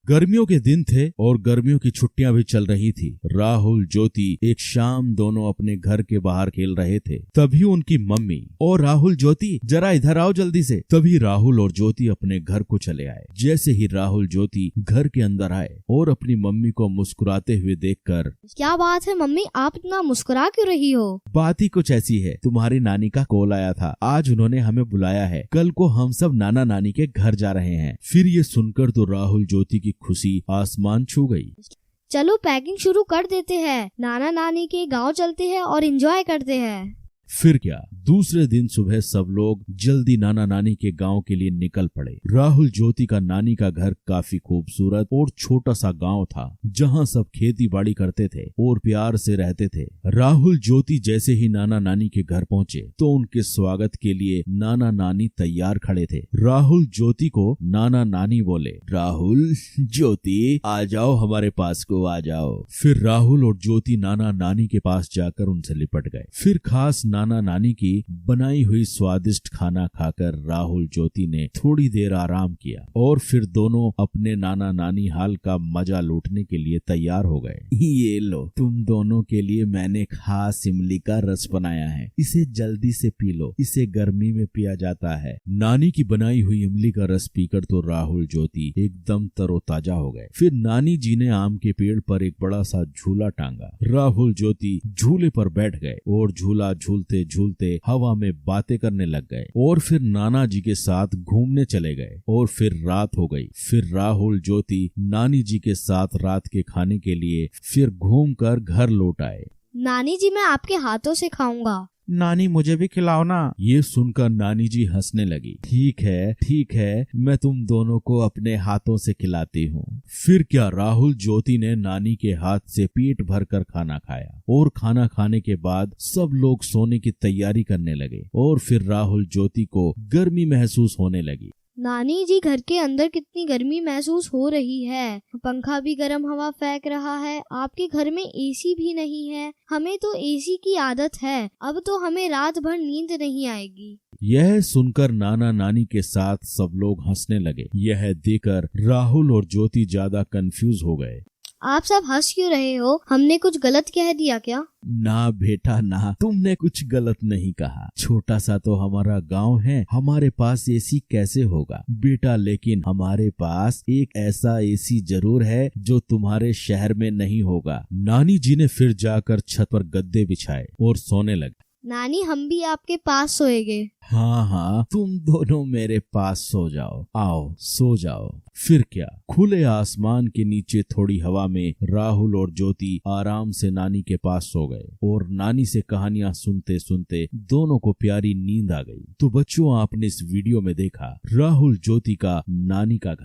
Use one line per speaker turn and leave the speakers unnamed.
गर्मियों के दिन थे और गर्मियों की छुट्टियां भी चल रही थी। राहुल, ज्योति एक शाम दोनों अपने घर के बाहर खेल रहे थे। तभी उनकी मम्मी, और राहुल, ज्योति जरा इधर आओ जल्दी से। तभी राहुल और ज्योति अपने घर को चले आए। जैसे ही राहुल ज्योति घर के अंदर आए और अपनी मम्मी को मुस्कुराते हुए देखकर,
क्या बात है मम्मी, आप इतना मुस्कुरा क्यों रही हो?
बात ही कुछ ऐसी है, तुम्हारी नानी का कॉल आया था, आज उन्होंने हमें बुलाया है, कल को हम सब नाना नानी के घर जा रहे हैं। फिर ये सुनकर तो राहुल ज्योति की खुशी आसमान छू गई।
चलो पैकिंग शुरू कर देते हैं, नाना नानी के गांव चलते हैं और एंजॉय करते हैं।
फिर क्या, दूसरे दिन सुबह सब लोग जल्दी नाना नानी के गांव के लिए निकल पड़े। राहुल ज्योति का नानी का घर काफी खूबसूरत और छोटा सा गांव था, जहां सब खेती बाड़ी करते थे और प्यार से रहते थे। राहुल ज्योति जैसे ही नाना नानी के घर पहुंचे तो उनके स्वागत के लिए नाना नानी तैयार खड़े थे। राहुल ज्योति को नाना नानी बोले, राहुल, ज्योति आ जाओ, हमारे पास को आ जाओ। फिर राहुल और ज्योति नाना नानी के पास जाकर उनसे लिपट गए। फिर खास नाना नानी की बनाई हुई स्वादिष्ट खाना खाकर राहुल ज्योति ने थोड़ी देर आराम किया और फिर दोनों अपने नाना नानी हाल का मजा लूटने के लिए तैयार हो गए। ये लो, तुम दोनों के लिए मैंने खास इमली का रस बनाया है, इसे जल्दी से पी लो, इसे गर्मी में पिया जाता है। नानी की बनाई हुई इमली का रस पीकर तो राहुल ज्योति एकदम तरोताजा हो गए। फिर नानी जी ने आम के पेड़ पर एक बड़ा सा झूला टांगा। राहुल ज्योति झूले पर बैठ गए और झूला झूलते झूलते हवा में बातें करने लग गए और फिर नाना जी के साथ घूमने चले गए। और फिर रात हो गई। फिर राहुल ज्योति नानी जी के साथ रात के खाने के लिए फिर घूमकर घर लौट आए।
नानी जी, मैं आपके हाथों से खाऊंगा।
नानी, मुझे भी खिलाओ ना। ये सुनकर नानी जी हंसने लगी। ठीक है, मैं तुम दोनों को अपने हाथों से खिलाती हूँ। फिर क्या, राहुल ज्योति ने नानी के हाथ से पेट भर कर खाना खाया और खाना खाने के बाद सब लोग सोने की तैयारी करने लगे। और फिर राहुल ज्योति को गर्मी महसूस होने लगी।
नानी जी, घर के अंदर कितनी गर्मी महसूस हो रही है, पंखा भी गर्म हवा फेंक रहा है, आपके घर में एसी भी नहीं है। हमें तो एसी की आदत है, अब तो हमें रात भर नींद नहीं आएगी।
यह सुनकर नाना नानी के साथ सब लोग हंसने लगे। यह देखकर राहुल और ज्योति ज्यादा कंफ्यूज हो गए।
आप सब हंस क्यों रहे हो? हमने कुछ गलत कह दिया क्या?
ना बेटा ना, तुमने कुछ गलत नहीं कहा। छोटा सा तो हमारा गांव है, हमारे पास एसी कैसे होगा बेटा, लेकिन हमारे पास एक ऐसा एसी जरूर है जो तुम्हारे शहर में नहीं होगा। नानी जी ने फिर जाकर छत पर गद्दे बिछाए और सोने लगे।
नानी, हम भी आपके पास सोएंगे।
हाँ, तुम दोनों मेरे पास सो जाओ, आओ सो जाओ। फिर क्या, खुले आसमान के नीचे थोड़ी हवा में राहुल और ज्योति आराम से नानी के पास सो गए और नानी से कहानियां सुनते सुनते दोनों को प्यारी नींद आ गई। तो बच्चों, आपने इस वीडियो में देखा राहुल ज्योति का नानी का घर।